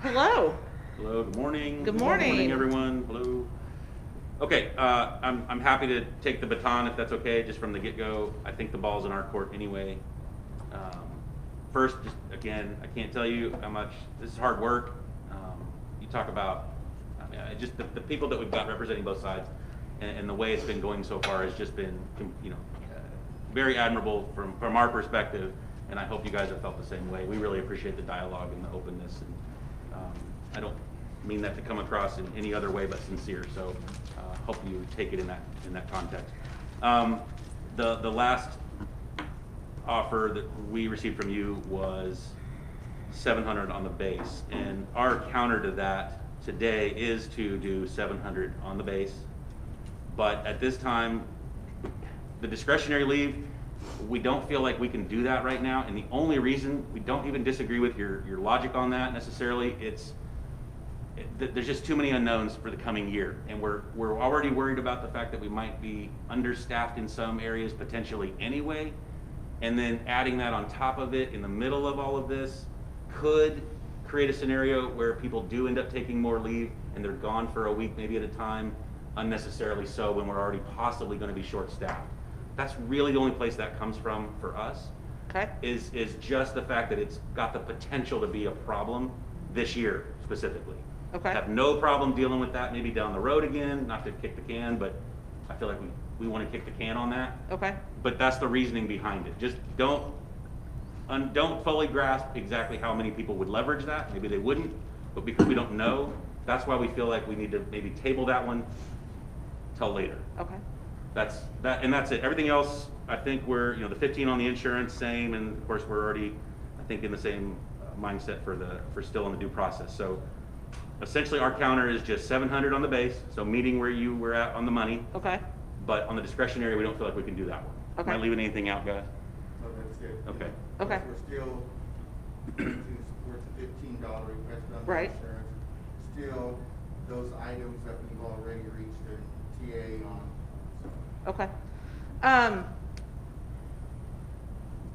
Hello. Hello, good morning. Good morning. Good morning, everyone. Hello. Okay, I'm happy to take the baton if that's okay, just from the get-go. I think the ball's in our court anyway. First, just again, I can't tell you how much this is hard work. You talk about, I mean, just the people that we've got representing both sides, and the way it's been going so far has just been, very admirable from our perspective. And I hope you guys have felt the same way. We really appreciate the dialogue and the openness. And I don't mean that to come across in any other way but sincere. So hope you take it in that context. The last offer that we received from you was $700 on the base, and our counter to that today is to do $700 on the base. But at this time, the discretionary leave, we don't feel like we can do that right now, and the only reason, we don't even disagree with your logic on that necessarily, there's just too many unknowns for the coming year, and we're already worried about the fact that we might be understaffed in some areas potentially anyway, and then adding that on top of it in the middle of all of this could create a scenario where people do end up taking more leave and they're gone for a week maybe at a time, unnecessarily so, when we're already possibly going to be short-staffed. That's really the only place that comes from for us. Okay. Is just the fact that it's got the potential to be a problem this year specifically. Okay. Have no problem dealing with that maybe down the road again, not to kick the can, but I feel like we want to kick the can on that. Okay. But that's the reasoning behind it. Just don't fully grasp exactly how many people would leverage that. Maybe they wouldn't, but because we don't know, that's why we feel like we need to maybe table that one till later. Okay. That's it. Everything else, I think we're, the 15 on the insurance, same, and of course we're already, I think, in the same mindset for still in the due process. So essentially our counter is just 700 on the base, so meeting where you were at on the money. Okay. But on the discretionary, we don't feel like we can do that one. Okay. Am I leaving anything out, guys? No, that's it. Okay. Okay. We're still to support the $15 request on the Right. insurance. Still, those items that we've already reached a TA on. So. Okay.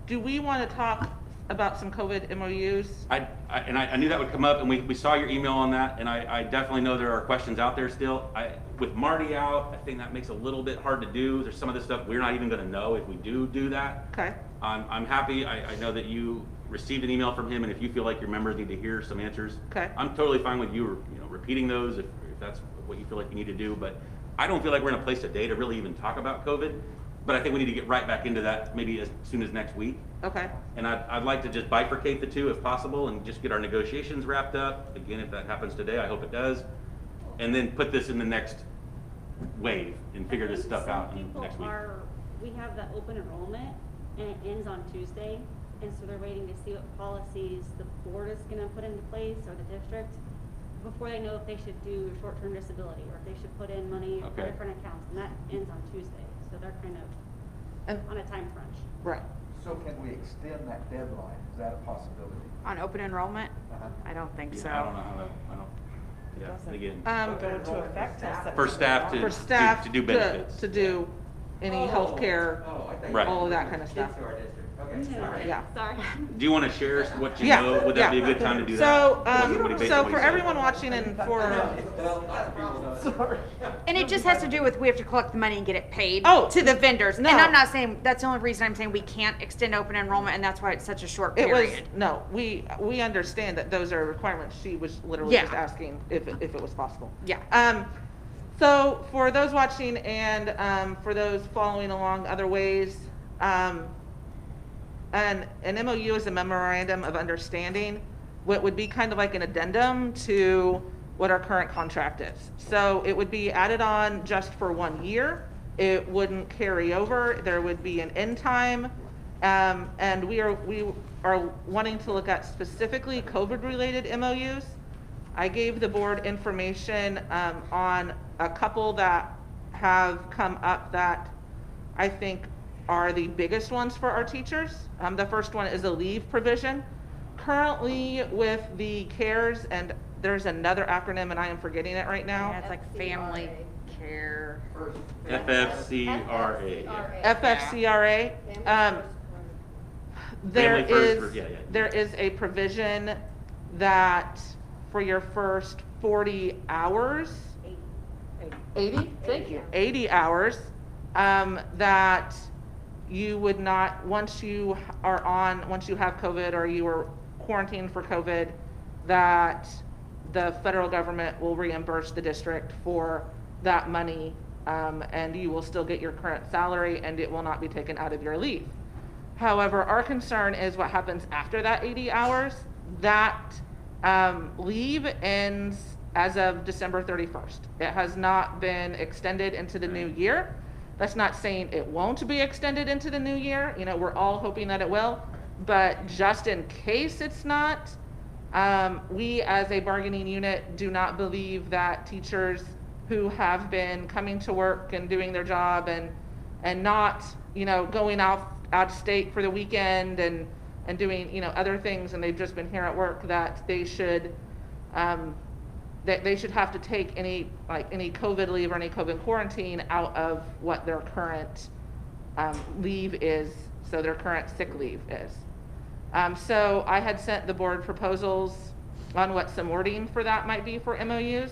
Do we want to talk about some COVID MOUs? I knew that would come up, and we saw your email on that, and I definitely know there are questions out there still. With Marty out, I think that makes it a little bit hard to do. There's some of this stuff we're not even going to know if we do that. Okay. I'm happy. I know that you received an email from him, and if you feel like your members need to hear some answers, Okay. I'm totally fine with you, repeating those if that's what you feel like you need to do. But I don't feel like we're in a place today to really even talk about COVID. But I think we need to get right back into that maybe as soon as next week. Okay. And I'd like to just bifurcate the two if possible and just get our negotiations wrapped up. Again, if that happens today, I hope it does. And then put this in the next wave and figure this stuff out in next week. We have the open enrollment and it ends on Tuesday. And so they're waiting to see what policies the board is going to put into place or the district before they know if they should do short-term disability or if they should put in money for different accounts. And that ends on Tuesday. So they're kind of on a time crunch. Right. So can we extend that deadline? Is that a possibility? On open enrollment? Uh-huh. I don't think so. I don't know how to, and again, Go into effect till September. for staff to do benefits. To do any health care, Right. all of that kind of stuff. Into our district. Okay, No, sorry. Yeah. Sorry. Do you want to share what you Yeah, know? Would that be a good time to do that? So for everyone watching and for, And it just has to do with, we have to collect the money and get it paid Oh, to the vendors. no. And I'm not saying, that's the only reason I'm saying we can't extend open enrollment, and that's why it's such a short it was, period. no, we understand that those are requirements. She was literally Yeah. just asking if it was possible. Yeah. So for those watching and for those following along other ways, an MOU is a memorandum of understanding, what would be kind of like an addendum to what our current contract is. So it would be added on just for 1 year. It wouldn't carry over. There would be an end time. And we are wanting to look at specifically COVID-related MOUs. I gave the board information on a couple that have come up that I think are the biggest ones for our teachers. The first one is a leave provision. Currently with the CARES, and there's another acronym and I am forgetting it right now. Yeah, it's like family care. FFCRA. FFCRA. There Family first, is, yeah. there is a provision that for your first 40 hours, 80, thank you, 80 hours, that you would not, once you have COVID or you were quarantined for COVID, that the federal government will reimburse the district for that money, and you will still get your current salary and it will not be taken out of your leave. However, our concern is what happens after that 80 hours. That leave ends as of December 31st. It has not been extended into the new year. That's not saying it won't be extended into the new year. You know, we're all hoping that it will, but just in case it's not, we as a bargaining unit do not believe that teachers who have been coming to work and doing their job and not, you know, going out of state for the weekend and doing, you know, other things, and they've just been here at work, that they should have to take any COVID leave or any COVID quarantine out of what their current leave is, so their current sick leave is. So I had sent the board proposals on what some wording for that might be for MOUs.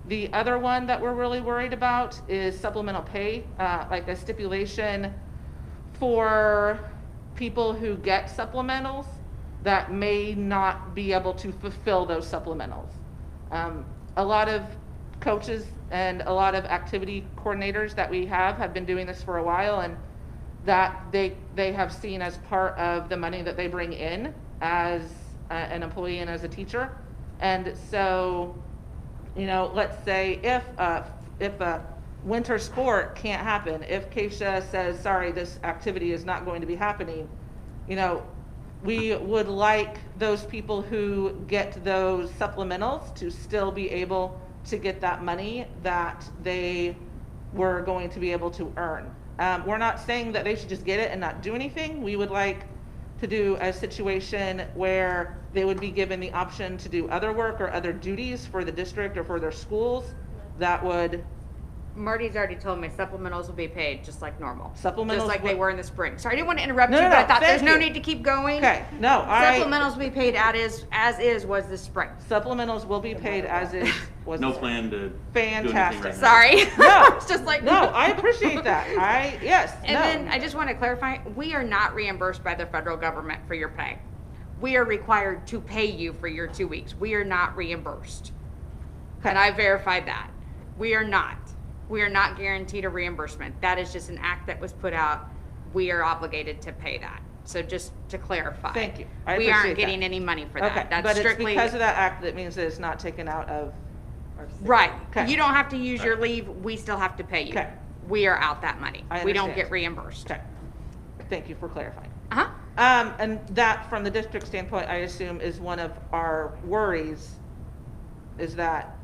The other one that we're really worried about is supplemental pay, like a stipulation for people who get supplementals that may not be able to fulfill those supplementals. A lot of coaches and a lot of activity coordinators that we have been doing this for a while, and that they have seen as part of the money that they bring in as an employee and as a teacher. And so, you know, let's say if a winter sport can't happen, if Keisha says, sorry, this activity is not going to be happening, you know, we would like those people who get those supplementals to still be able to get that money that they were going to be able to earn. We're not saying that they should just get it and not do anything. We would like to do a situation where they would be given the option to do other work or other duties for the district or for their schools that would. Marty's already told me supplementals will be paid just like normal. Supplementals just like they will- were in the spring. Sorry, I didn't want to interrupt No, you, no, but I no, thought there's thank no you. need to keep going. Okay, no, Supplementals will be paid as is was this spring. Supplementals will be paid as is. Was No plan to do anything Fantastic. right now. Sorry. No, It's just like no, I appreciate that. Yes, And no. then I just want to clarify, we are not reimbursed by the federal government for your pay. We are required to pay you for your 2 weeks. We are not reimbursed. And I verified that. We are not. We are not guaranteed a reimbursement. That is just an act that was put out. We are obligated to pay that. So just to clarify. Thank you. I We appreciate aren't getting that. any money for that. Okay, That's but strictly. it's because of that act that means that it's not taken out of our sick Right. leave. Okay. You don't have to use your leave. We still have to pay you. Okay. We are out that money. I We don't understand. get reimbursed. Okay. Thank you for clarifying. Uh-huh. And that, from the district standpoint, I assume is one of our worries, is that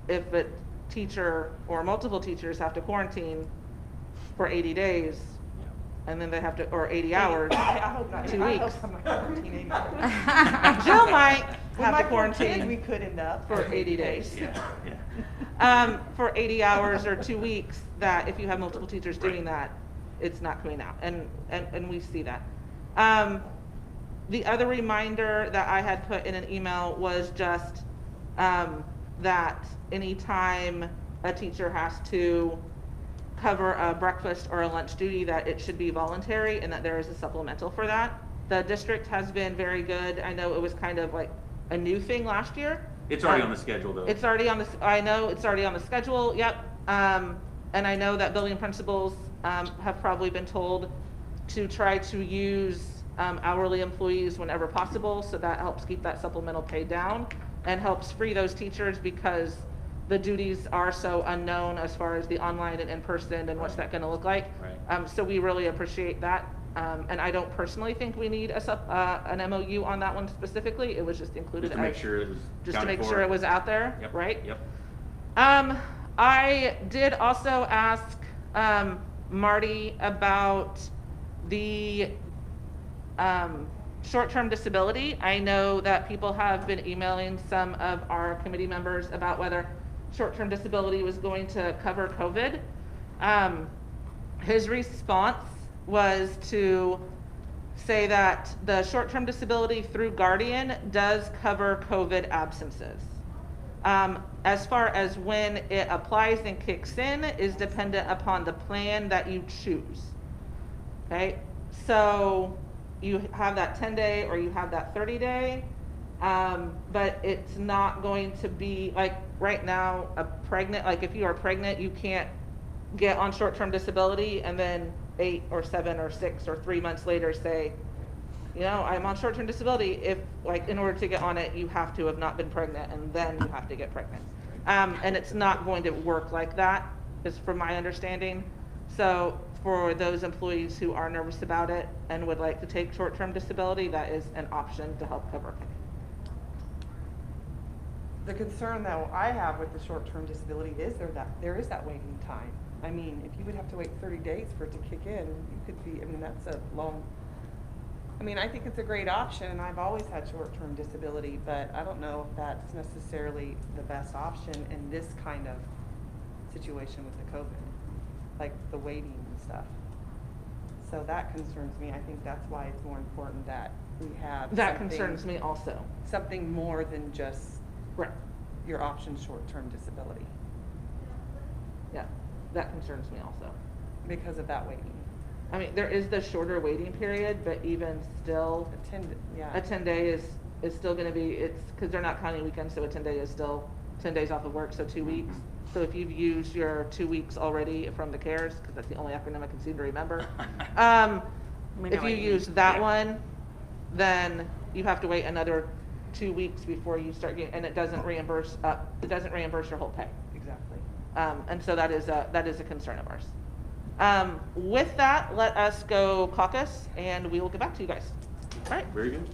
if a teacher or multiple teachers have to quarantine for 80 days, and then they have to, or 80 hours, I hope not. 2 I hope weeks. I'm not quarantining anymore. Jill might With have my to 4 kids, we quarantine couldn't up. for 80 days. Yeah. For 80 hours or 2 weeks, that if you have multiple teachers doing that, it's not coming out, and we see that. The other reminder that I had put in an email was just that anytime a teacher has to cover a breakfast or a lunch duty, that it should be voluntary and that there is a supplemental for that. The district has been very good. I know it was kind of like a new thing last year. It's already on the schedule, though. It's already on the, I know it's already on the schedule, yep. And I know that building principals have probably been told to try to use hourly employees whenever possible, so that helps keep that supplemental pay down and helps free those teachers, because the duties are so unknown as far as the online and in-person and what's that gonna look like. Right. So we really appreciate that. And I don't personally think we need an MOU on that one specifically. It was just included Just to make as- sure it was just to make accounted sure for. it was out there, Yep, right? Yep. I did also ask Marty about the short-term disability. I know that people have been emailing some of our committee members about whether short-term disability was going to cover COVID. His response was to say that the short-term disability through Guardian does cover COVID absences. As far as when it applies and kicks in is dependent upon the plan that you choose. Okay, so you have that 10-day or you have that 30-day, but it's not going to be like right now, like if you are pregnant, you can't get on short-term disability and then 8 or 7 or 6 or 3 months later say, you know, I'm on short-term disability. If, like, in order to get on it, you have to have not been pregnant and then you have to get pregnant. And it's not going to work like that, is from my understanding. So for those employees who are nervous about it and would like to take short-term disability, that is an option to help cover pay. The concern though I have with the short-term disability is there is that waiting time. I mean, if you would have to wait 30 days for it to kick in, you could be, I mean, that's a long, I mean, I think it's a great option, and I've always had short-term disability, but I don't know if that's necessarily the best option in this kind of situation with the COVID, like the waiting and stuff. So that concerns me. I think that's why it's more important that we have That concerns me also. something more than just Right. your option short-term disability Yeah, that concerns me also. because of that waiting. I mean, there is the shorter waiting period, but even still, Yeah. a 10-day is still gonna be, it's, cause they're not counting weekends, so a 10-day is still 10 days off of work, so 2 weeks. So if you've used your 2 weeks already from the CARES, cause that's the only acronym I can seem to remember. We know If what you you use mean. that Yeah. one, then you have to wait another 2 weeks before you start getting, and it doesn't reimburse your whole pay. Exactly. And so that is a concern of ours. With that, let us go caucus, and we will get back to you guys. All right. Very good.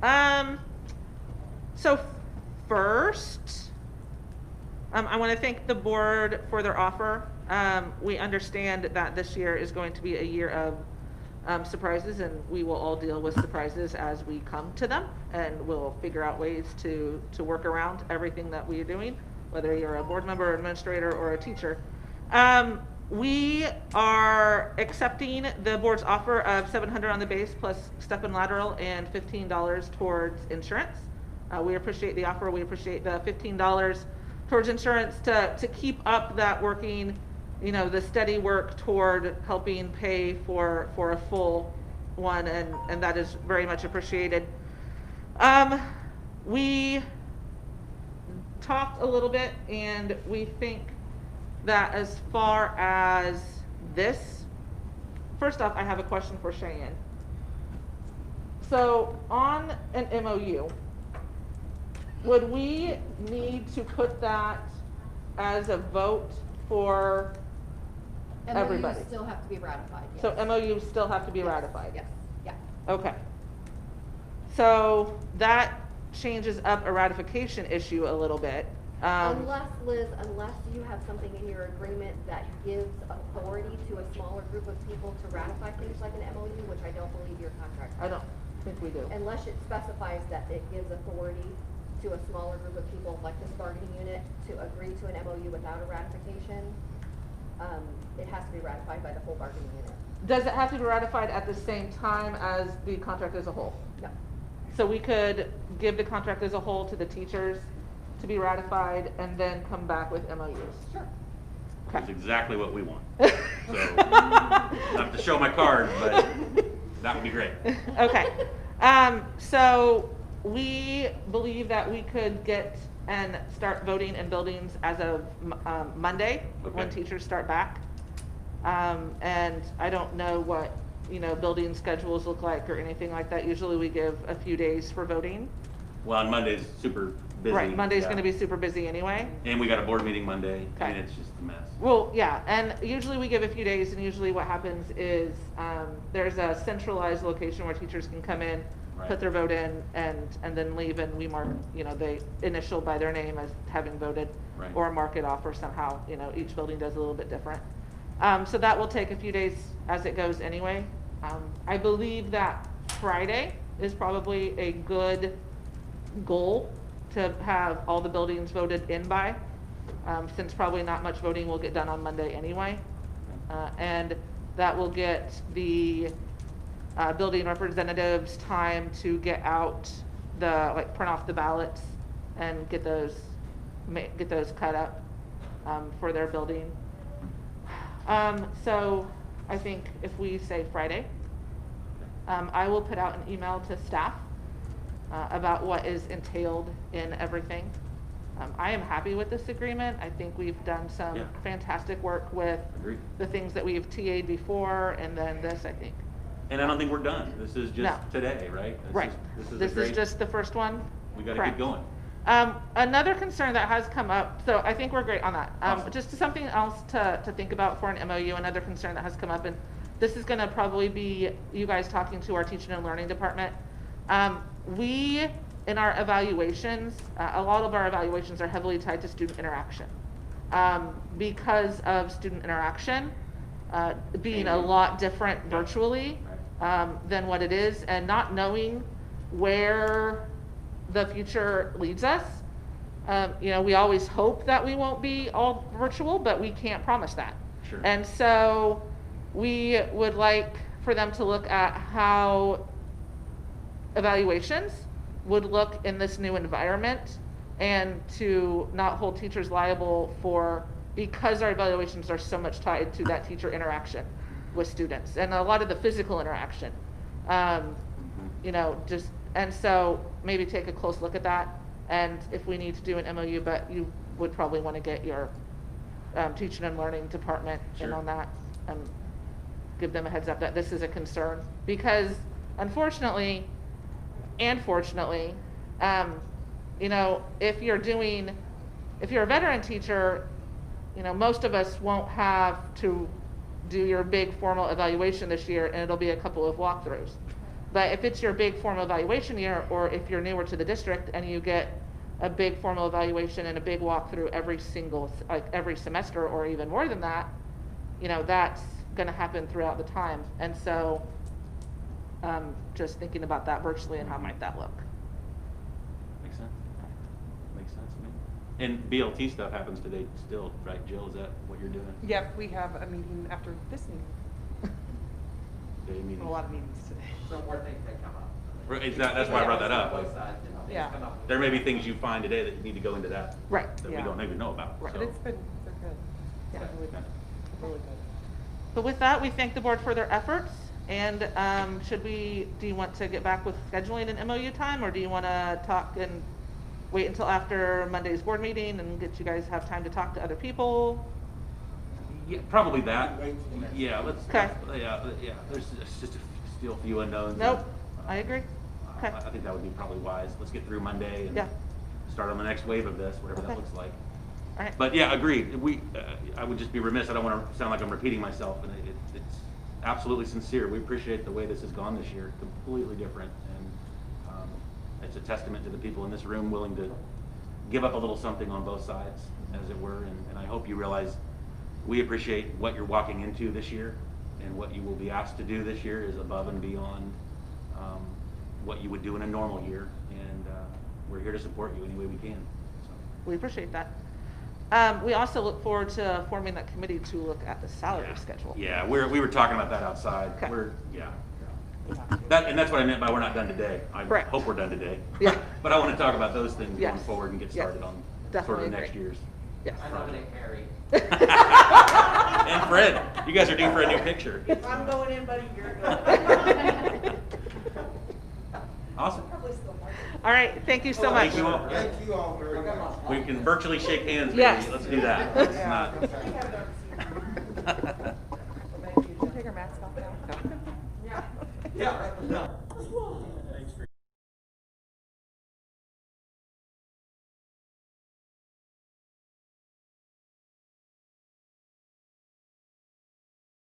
So first, I want to thank the board for their offer. We understand that this year is going to be a year of surprises, and we will all deal with surprises as we come to them, and we'll figure out ways to work around everything that we are doing, whether you're a board member, administrator, or a teacher. We are accepting the board's offer of $700 on the base plus step and lateral and $15 towards insurance. We appreciate the offer. We appreciate the $15 towards insurance to keep up that working, the steady work toward helping pay for a full one, and that is very much appreciated. We talked a little bit, and we think that as far as this, first off, I have a question for Cheyenne. So on an MOU, would we need to put that as a vote for everybody? MOUs still have to be ratified, yes. So MOUs still have to be Yes, ratified? Yes, yeah. Okay. So that changes up a ratification issue a little bit. Unless, Liz, unless you have something in your agreement that gives authority to a smaller group of people to ratify things like an MOU, which I don't believe your contract I has. don't think we do. Unless it specifies that it gives authority to a smaller group of people, like this bargaining unit, to agree to an MOU without a ratification, it has to be ratified by the whole bargaining unit. Does it have to be ratified at the same time as the contract as a whole? No. So we could give the contract as a whole to the teachers to be ratified and then come back with MOUs? Sure. That's exactly what we want. So, not to show my card, but that would be great. Okay. So we believe that we could get and start voting in buildings as of Monday, when Okay. teachers start back. And I don't know what, building schedules look like or anything like that. Usually we give a few days for voting. Well, on Monday's super busy. Right, Monday's yeah. gonna be super busy anyway. And we got a board meeting Monday, Okay. and it's just a mess. Well, yeah, and usually we give a few days, and usually what happens is, there's a centralized location where teachers can come in, Right. put their vote in, and then leave, and we mark, they initial by their name as having voted, Right. or mark it off, or somehow, each building does a little bit different. So that will take a few days as it goes anyway. I believe that Friday is probably a good goal to have all the buildings voted in by, since probably not much voting will get done on Monday anyway. And that will get the building representatives time to get out print off the ballots and get those cut up for their building. So I think if we say Friday, I will put out an email to staff about what is entailed in everything. I am happy with this agreement. I think we've done some Yeah. fantastic work with Agreed. the things that we've TA'd before, and then this, I think. And I don't think we're done. This is just No. today, right? Right. This is This a great, is just the first one. we gotta Correct. keep going. Another concern that has come up, so I think we're great on that. Awesome. Just something else to think about for an MOU, another concern that has come up, and this is gonna probably be you guys talking to our teaching and learning department. We, in our evaluations, a lot of our evaluations are heavily tied to student interaction. Because of student interaction being a lot different virtually than what it is, and not knowing where the future leads us. We always hope that we won't be all virtual, but we can't promise that. Sure. And so we would like for them to look at how evaluations would look in this new environment, and to not hold teachers liable because our evaluations are so much tied to that teacher interaction with students and a lot of the physical interaction. And so maybe take a close look at that, and if we need to do an MOU, but you would probably want to get your teaching and learning department in Sure. on that, and give them a heads up that this is a concern, because unfortunately and fortunately, if you're a veteran teacher, most of us won't have to do your big formal evaluation this year, and it'll be a couple of walkthroughs. But if it's your big formal evaluation year, or if you're newer to the district and you get a big formal evaluation and a big walkthrough every single, like every semester or even more than that, you know, that's gonna happen throughout the time. And so, just thinking about that virtually and how might that look. Makes sense. Makes sense to me. And BLT stuff happens today still, right, Jill? Is that what you're doing? Yep, we have a meeting after this meeting. Day meetings? A lot of meetings today. Some more things that come up. Right, that's why I brought that up. Like, Both sides, and things Yeah. come up. there may be things you find today that you need to go into that. Right. That we Yeah. don't even know about. Right. So- But they're good. Yeah. Really good. Really good. But with that, we thank the board for their efforts. And do you want to get back with scheduling an MOU time, or do you want to talk and wait until after Monday's board meeting and get you guys have time to talk to other people? Yeah, probably that. Wait till next Yeah, let's, Okay. yeah, there's just still a few unknowns. Nope, and, I agree. Okay. I think that would be probably wise. Let's get through Monday and Yeah. start on the next wave of this, whatever that Okay. looks like. All right. But yeah, agreed. I would just be remiss. I don't want to sound like I'm repeating myself, and it's absolutely sincere. We appreciate the way this has gone this year. Completely different, and it's a testament to the people in this room willing to give up a little something on both sides, as it were. And I hope you realize we appreciate what you're walking into this year, and what you will be asked to do this year is above and beyond what you would do in a normal year. And we're here to support you any way we can. So. We appreciate that. We also look forward to forming that committee to look at the salary schedule. Yeah, we were talking about that outside. Okay. That's what I meant by we're not done today. I Correct. hope we're done today. Yeah. But I want to talk about those things going Yes. forward and get Yes. started on sort Definitely of next agree. year's. Yes. I nominate Harry. And Fred, you guys are due for a new picture. If I'm going in, buddy, you're going. Awesome. Probably still like it. All right, thank you so much. Thank you all. Thank you all very much. We can virtually shake hands, maybe. Yes. Let's do that. Let's Yeah. not. I have never seen it. Thank you. Can we take our masks off now? Yeah. Yeah.